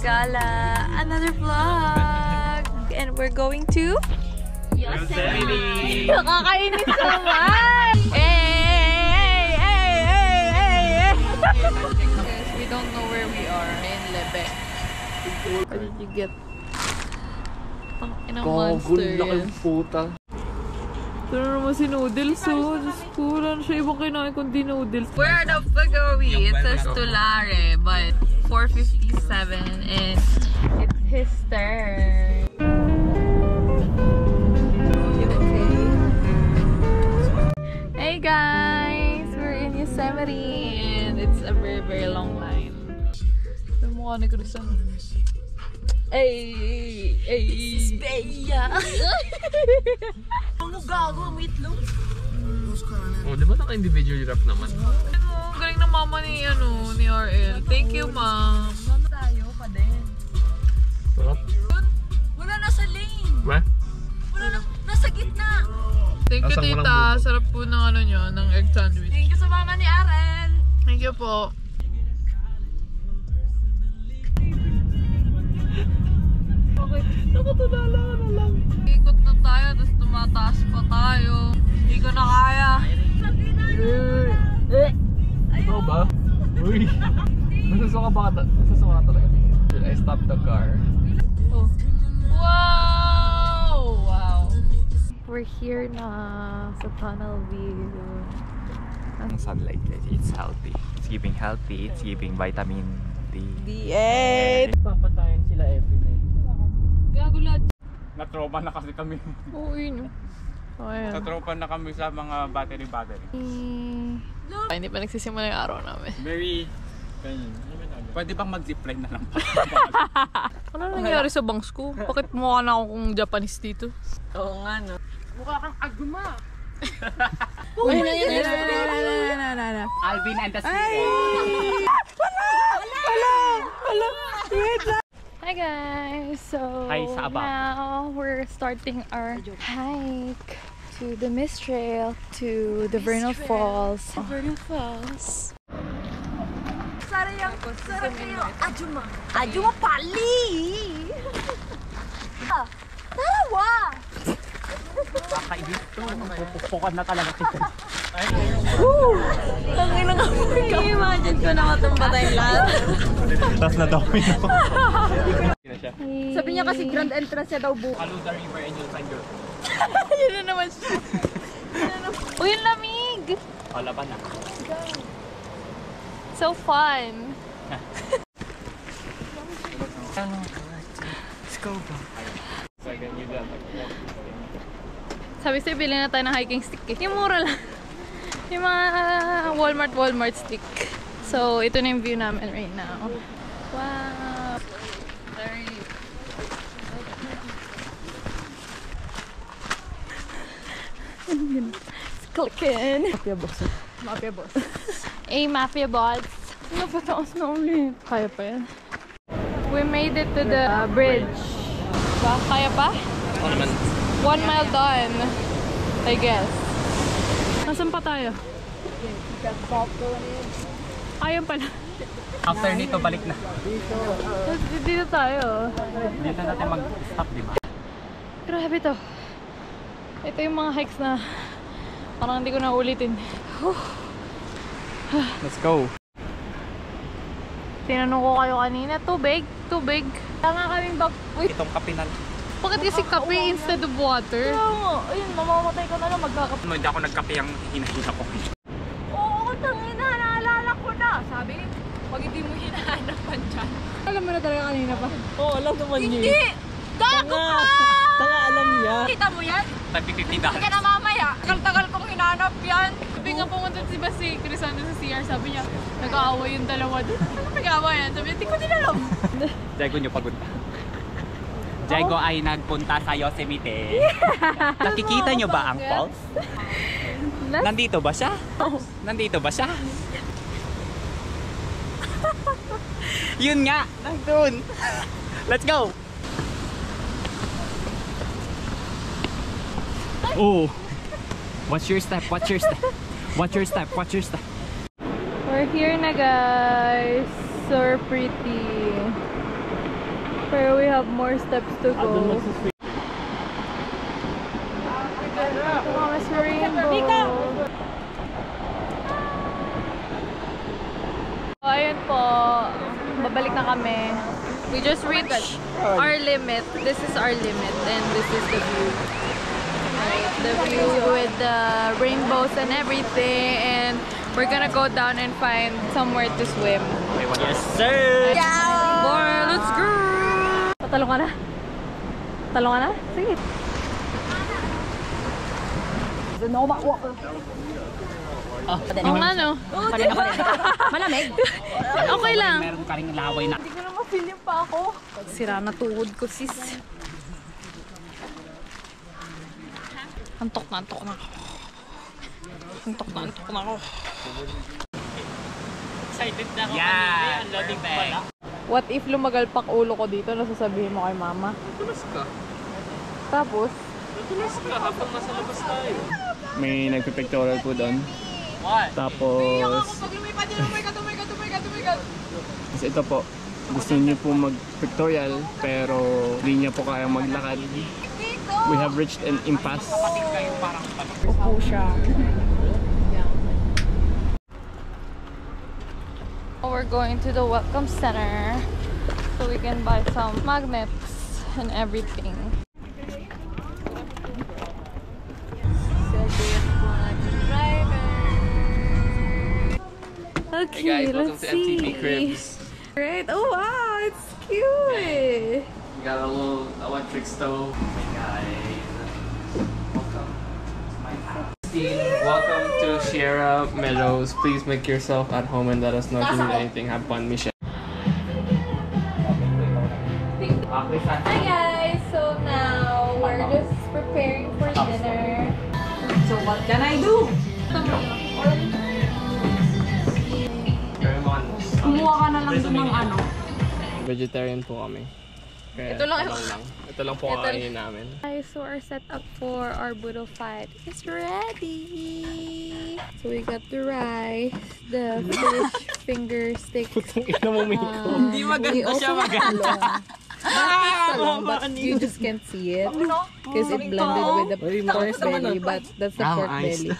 Gala, another vlog, and we're going to Yosemite. Nakakainis naman. Hey. We don't know where we are in Lebe. What did you get? Inang monster yan. Puta. Ito na naman si Noodles, oh. Diyos ko, wala na siya ibang kinain kundi Noodles. Where the fuck are we? It says Tulare, but 4:57 and it's his turn. Hey guys! We're in Yosemite and it's a very long line. Yung mukha ni Cristian. Ay! Speya! Ano gago? May itlog? Oh, di ba naka-individual wrap naman? Ang galing ng mama ni, ni RL. Thank you, ma'am. Mama tayo pa din. Sarap. Wala na sa lane. Ba? Wala na, nasa gitna. Thank you, tita. Sarap po ng nyo, ng egg sandwich. Thank you sa mama ni RL. Thank you po. Okay, nakatulala na lang. Ikot na tayo, tapos tumataas pa tayo. Hindi ko na kaya. Ito ba? Uy! Nasusuka ba? Nasusuka na talaga. Should I stop the car? Oh. Wow! We're here na sa tunnel view. Ang sunlight guys, it's healthy. It's giving healthy, it's giving vitamin D. The end! Papatayin sila every night. Gagulad. Na-trauma na kasi kami. Oo, yun. Ayan. Na-trauma na kami sa mga battery. Ay, hindi pa nagsisimula yung araw namin. Very... Pwede bang mag-zipline na lang? Ano nangyari sa bangs ko? Bakit mukha na akong Japanese dito? Oo nga no. Mukha kang aguma! Alvin and the Hi guys! So Hi sa aba. now we're starting our hike to the Mist Trail to the Vernal Falls. Vernal Falls. Sarap Ajuma. Ajuma pali! Tarawa! Kakaibig to. Pupukan na talaga kita. Tangin na nga. I-imagine ko na matumba tayong lahat. Tapos na-domino. Sabi niya kasi grand entrance niya daw bukas. Follow the river and you'll find your... Yun na naman siya. Uy, yung lamig! O, laban na. So fun! Let's go bro. Sabi sa'yo, bilhin na tayo ng hiking stick eh. Yung mura lang. Yung mga Walmart stick. So, ito na yung view namin right now. Wow! Very... It's clicking! Mafia boss. Hey, Mafia boss! Napataas na ulit. Kaya pa yan. We made it to the bridge. Ba? Kaya pa? 1 mile done, I guess. Nasaan pa tayo? Ayun pala. After nito, balik na. Dito tayo. Dito natin mag-stop, di ba? Grabe to. Ito yung mga hikes na parang hindi ko na ulitin. Let's go. Tinanong ko kayo kanina, tubig? Tubig? Kaya nga kaming Itong kapinal. Bakit kasi kape instead of water? Kaya nga, ayun, mamamatay ka na lang magkakape. Hindi ako nagkape ang hinahina ko. Oo, tangina, naalala ko na. Sabi, pag hindi mo hinahanapan dyan. Alam mo na talaga kanina pa. Oo, alam naman niya. Hindi! Gago ka! Tanga alam niya. Kita mo yan? $50. Hindi ka na mamaya. Tagal-tagal kong hinanap yan. Sabi nga pumunta si Crisanto sa CR, sabi niya, nag-aaway yung dalawa doon. Ano nag-aaway yan? Sabi niya, hindi ko din alam. Diego nyo pagod pa. Diego ay nagpunta sa Yosemite. Nakikita nyo ba ang falls? Nandito ba siya? Nandito ba siya? Yun nga, nandun. Let's go! Oh! Watch your step, watch your step. Watch your step, watch your step. We're here na guys. So pretty. Pero we have more steps to go. Thomas Rainbow. So, ayun po. Babalik na kami. We just reached our limit. This is our limit and this is the view. Right? The view with the rainbows and everything, and we're gonna go down and find somewhere to swim. Yes, sir! Boy, let's go! Talong ka na? Talong ka na? Sige. Oo nga no. Malamig. Okay lang. Meron ka rin laway na. Hindi ko na ma-feeling pa ako. Sira na tuhod ko, sis. Antok na ako. Antok na ako. Excited na ako. Yeah! Loading bag. What if lumagalpak ulo ko dito, nasasabihin mo kay mama? Natulas ka. Tapos? Natulas ka habang nasa labas tayo. May nagpipictorial po doon. What? Tapos... Tapos ito po. Gusto niyo po mag-pictorial pero hindi niya po kaya maglakad. We have reached an impasse. Upo siya. We're going to the welcome center so we can buy some magnets and everything. Okay, Hey guys, welcome let's to see. MTV Cribs. Right? Oh wow, it's cute. We got a little electric stove. Hey guys, welcome to my house. Welcome to Sierra Meadows. Please make yourself at home and let us know if you need anything. Have fun, Michelle. Hi guys, so now we're just preparing for dinner. So what can I do? Kumuha ka na lang dun ng ano. Vegetarian po kami. Kaya Ito lang. Ito lang po kakainin namin. Guys, so our setup for our budol fight is ready. So we got the rice, the fish finger stick. Ina mo, Miko. Hindi maganda siya maganda. But you just can't see it because it blended with the pork belly, but that's the pork belly.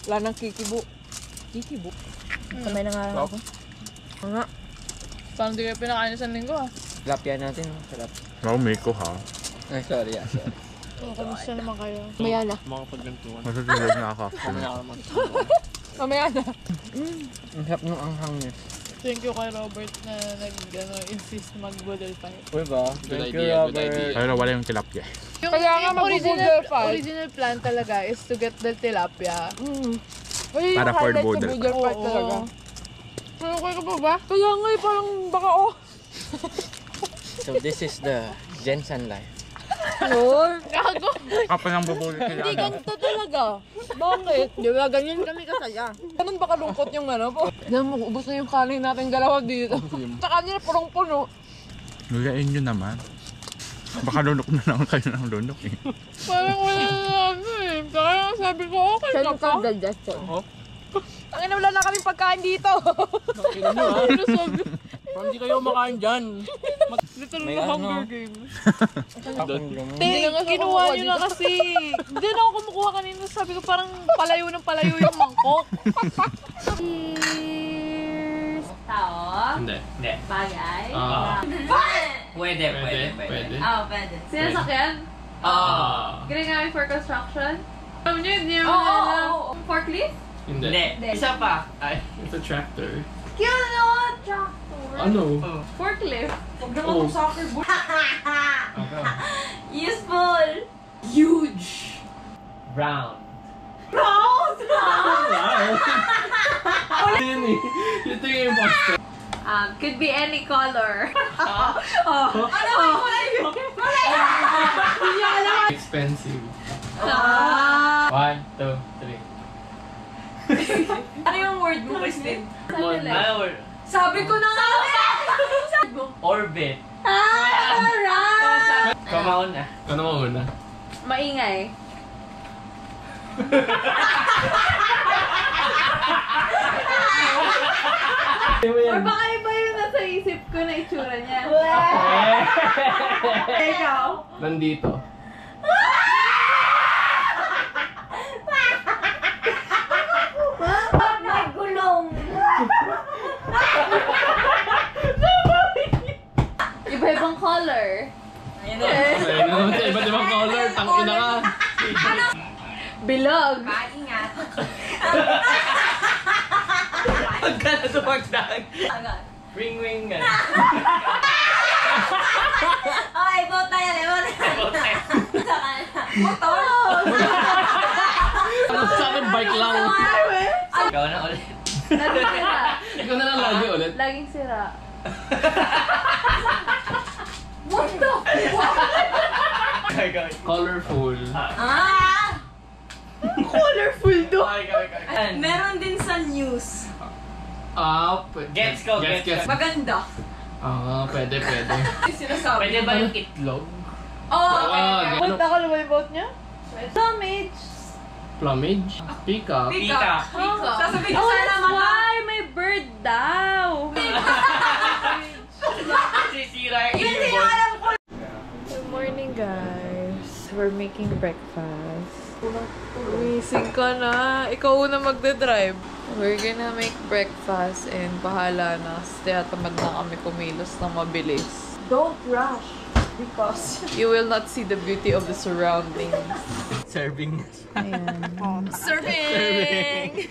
Wala nang kikibo. Kikibo? Kamay na nga ako. Nga. Parang di kayo pinakain sa linggo ah. Tilapia natin. Sarap. Wow, Miko ha. Ay, sorry. Kamusta naman kayo? Mamaya na. Mga paggantuan. Masasagod na ako. Mamaya na. Ang sarap nung anghang niya. Thank you kay Robert na nag-insist mag-budol fight. Uy ba? Good idea, good idea. Pero wala yung tilapia. Kaya nga mag-budol fight. Original plan talaga is to get the tilapia. Para for the budol. Budol fight talaga. Ano kayo pa ba? Kaya nga parang baka So this is the Jensen life. Lord! Gago! Kapag ang bubuli sila. Hindi ganito talaga. Bakit? Di ba ganyan kami kasaya? Ganun ba kalungkot yung ano po? Diyan mo, ubos na yung kanin natin dalawa dito. Sa kanila purong-puno. Lugain nyo naman. Baka lunok na lang kayo ng lunok eh. Parang wala na ano eh. Kaya sabi ko, okay na pa. digestion. Ang wala na kaming pagkain dito. Tingnan nyo ha. Parang hindi kayo makain dyan. Literal na Hunger Games. Hindi Kinuha nyo na kasi. Hindi na ako kumukuha kanina. Sabi ko parang palayo ng palayo yung mangkok. Cheers! Tao? Hindi. Hindi. Bagay? Pwede. Pwede. Oo, pwede. Sinasakyan? Ginagamit for construction? Alam nyo, hindi naman alam. Forklift? Hindi. Isa pa. Ay, it's a tractor. Cute! Tractor? Ano? Forklift? Huwag naman itong soccer ball. Useful! Huge! Brown. Brown! Yun eh. Ito yung imposter. Could be any color. Expensive. 1, 2, 3. Ano yung word mo, Christine? Sabi ko na nga! Orbit. Alright! Come na. Ano mo una? Maingay. Or baka iba yun na sa isip ko na itsura niya. Ikaw? Nandito. Nagulong! Iba-ibang color. Ayun naman siya, iba't ibang color. Tangina ka. Bilog. Ingat. Huwag ka na tumagdag. Ring-ring nga. Okay, vote tayo. Motor! Sa akin, bike lang. Ikaw na ulit. Laging sira. Ikaw na lang lagi ulit. Laging sira. What the? Colorful. Colorful do. Meron din sa news. Gets ko. Maganda. Pwede. Sinasabi. Pwede ba yung itlog? Okay. Punta ko na ba yung vote niya? Plumage. Plumage? Peacock. Peacock. Sasabihin ko Oh, sana that's why may bird daw. Sisira yung Hindi earbud. ko alam ko. Good morning, guys. We're making breakfast. Wising ka na. Ikaw una magdadrive. We're gonna make breakfast and bahala na. Tamad na kami kumilos ng mabilis. Don't rush. Because You will not see the beauty of the surroundings. Serving. Ayan. Serving!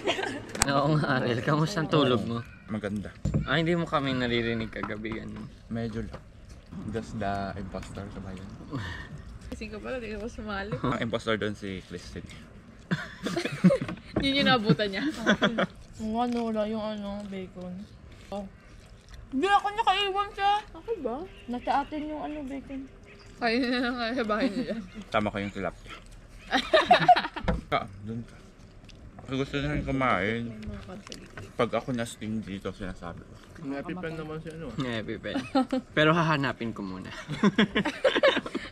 Oo nga, Ariel. Kamusta ang tulog mo? Maganda. Hindi mo kami naririnig kagabi. Medyo lang. Just the imposter sa bayan. Wising ka pala, di ka pa sumali. Ang imposter doon si Christine. Yun yung nabutan niya. Yung bacon. Oh. Hindi ako niya kaiwan siya. Ako ba? Nasa atin yung bacon. Kain na lang sa bahay niya. Tama ko yung tilapia. Doon ka. Kasi gusto na rin kumain. Pag ako na-steam dito, sinasabi ko. Happy pen naman si ano. Happy pen. Pero hahanapin ko muna.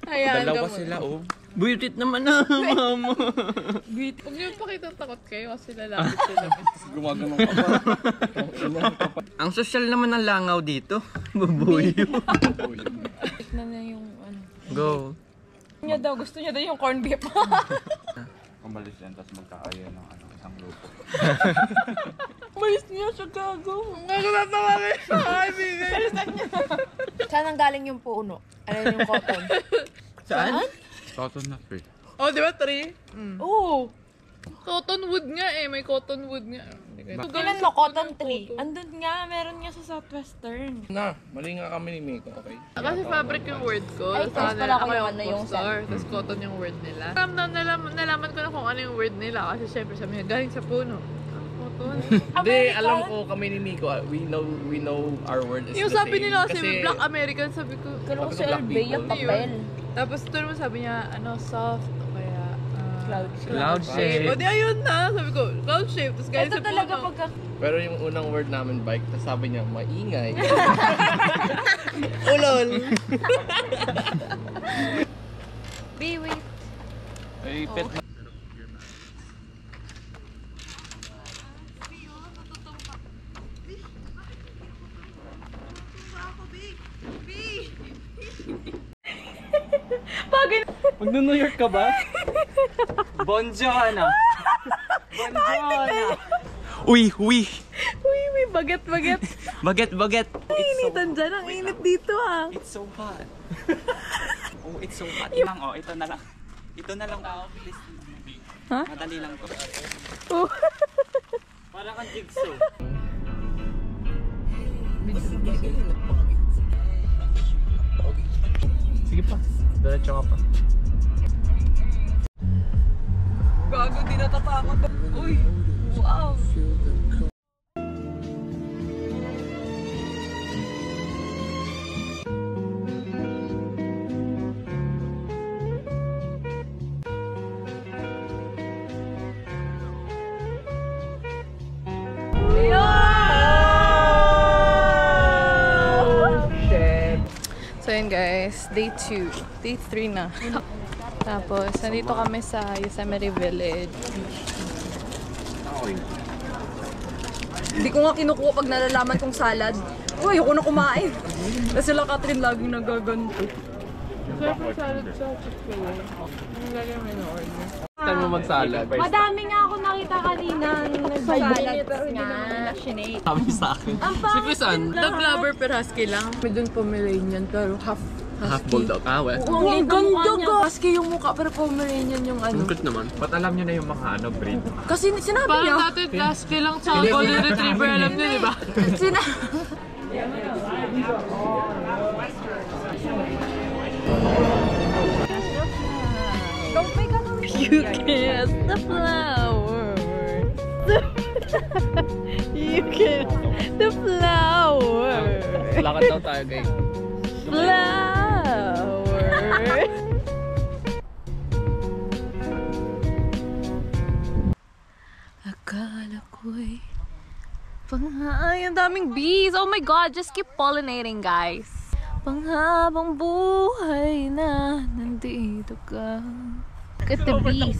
Ayan, Dalawa sila, oh. Buitit naman na, mama. Huwag niyo pakita takot kayo kasi lalapit sila. Gumagano ka pa. Ang sosyal naman ng langaw dito. Babuyo. Tignan na yung Go. Gusto niya daw yung corned beef. Umalis yan, tapos magkakaya ng isang grupo. Malis niya siya gago. Nagkatatawa kayo sa kaibigan. Saan ang galing yung puno? Ano yung cotton? Saan? Cotton na free. Oh, di ba 3? Oo. Cottonwood nga may cottonwood nga. Kailan mo cotton tree? Andun nga, meron nga sa Southwestern. Mali nga kami ni Miko, okay? Kasi fabric yung word ko. Ay, Tapos tapos pala ako yung impostor. Tapos cotton yung word nila. Nalaman ko na kung ano yung word nila. Kasi syempre sabi niya, galing sa puno. Cotton. Hindi, alam ko kami ni Miko, we know our word is Yung the sabi same. nila kasi Black American, sabi ko. Kalo ko si Black Albay yung people. papel. Tapos ito naman sabi niya, soft o kaya Cloud shape. O di ayun na, sabi ko, cloud shape. Tapos galing Ito sa talaga puno. pagka... Pero yung unang word namin bike, tapos sabi niya, maingay. Ulol! Wait. Ay, pet na. Mag-New York ka ba? Bonjourna! Bonjourna! Uy! Uy, baget. Baget! Initan dyan, ang init dito It's so hot. Oh, it's so hot. Ito na lang. Ito na lang. Please. Ha? Madali lang to. Oh. Parang kang jigsaw. Sige pa, diretso ka pa. Gago, di natatakot. Uy, wow. So yun guys, day 2. Day 3 na. Tapos, nandito kami sa Yosemite Village. Hindi ko nga kinukuha pag nalalaman kong salad. Uy, ayoko na kumain. Kasi sila Catherine laging nagaganto. Sarap yung salad sa Chick-fil-A. Ang lagay mo yung order. Time mo mag-salad. Madami nga ako nakita kanina nag-salad nga. Sabi sa akin. Si Pisan, Dog lover pero husky lang. May dun Pomeranian pero half bulldog. Ah, well. Ang ganda ka! Husky yung mukha pero Pomeranian yung ano. Ang cute naman. Ba't alam nyo na yung mga breed? Kasi sinabi niya. Parang dati husky lang sa golden retriever, alam niyo, di ba? You kiss the flower. You kiss the flower. Lakad daw tayo, guys. Flower. Akala ko'y panghay. Ang daming bees. Oh my god, just keep pollinating, guys. Panghabang buhay na nandito ka. Look at the bees.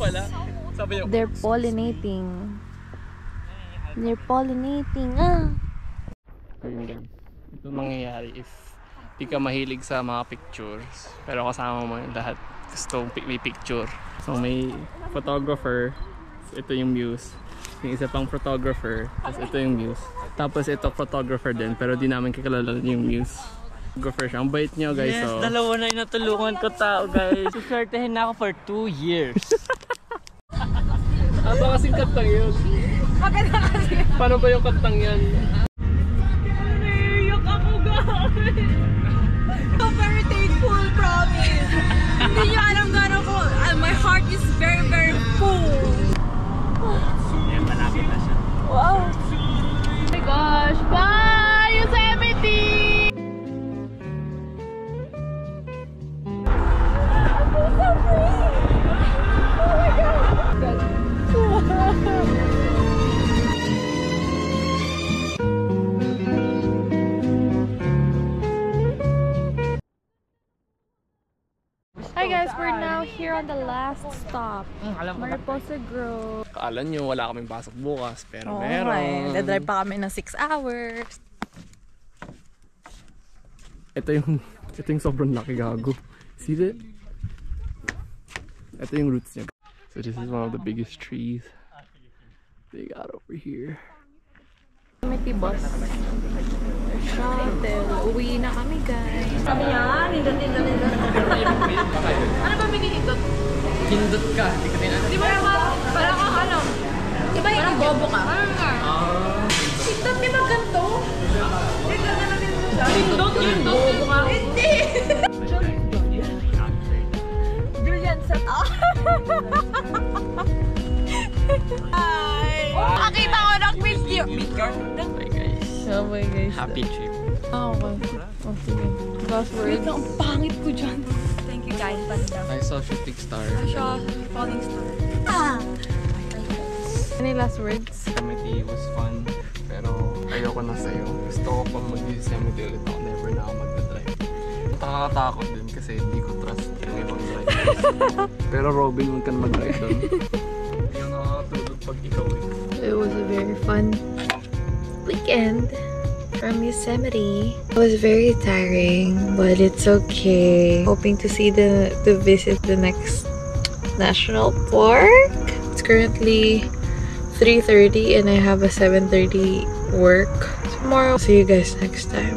They're pollinating. They're pollinating. Ito mangyayari if di ka mahilig sa mga pictures. Pero kasama mo yung lahat. Gusto may picture. So may photographer. Ito yung muse. Yung isa pang photographer. Tapos ito yung muse. Tapos ito photographer din. Pero di namin kakilala yung muse. Photographer siya. Ang bait niyo, guys. Yes, so. dalawa na yung natulungan ko tao, guys. Suswertehin na ako for 2 years. Ba kasing kantang yun? Maganda kasi. Paano ba yung kantang yan? Naiiyak ako, guys. So very thankful, promise. Hindi niyo alam gano'n ko. My heart is very, very full. Yan, malapit na siya. Wow. Oh my gosh. Bye, Yosemite! Hi guys, we're now here on the last stop. Mariposa Grove. Akala nyo wala kaming pasok bukas, pero meron. Dadrive pa kami ng 6 hours. Ito yung sobrang laki, gago. See that? Ito yung roots niya. So this is one of the biggest trees they got over here. Yosemite bus. Shuttle. Uwi na kami, guys. Sabi niya, nindot. Ano ba minihindot? Hindot ka, hindi ka tinanong. Di ba parang kang ano? Di ba yung bobo ka? Hindot, di ba ganito? Hindot, bobo ka? Hindi! Brilliant set up! Nakita ko ng picture. Oh my guys. Happy trip. Okay. Oh, sige. Last words. Ang pangit ko dyan. Thank you guys. I saw shooting star. Siya, falling star. Any last words? Yosemite was fun, pero ayoko na sa'yo. Gusto ko pang mag-Yosemite ulit ako. Never na ako mag-drive. Nakakatakot din kasi hindi ko trust yung ibang drivers. Pero Robin, huwag ka na mag-drive doon. Hindi ako nakakatulog pag ikaw eh. It was a very fun weekend from Yosemite. It was very tiring, but it's okay. Hoping to see to visit the next national park. It's currently 3:30 and I have a 7:30 work tomorrow. See you guys next time.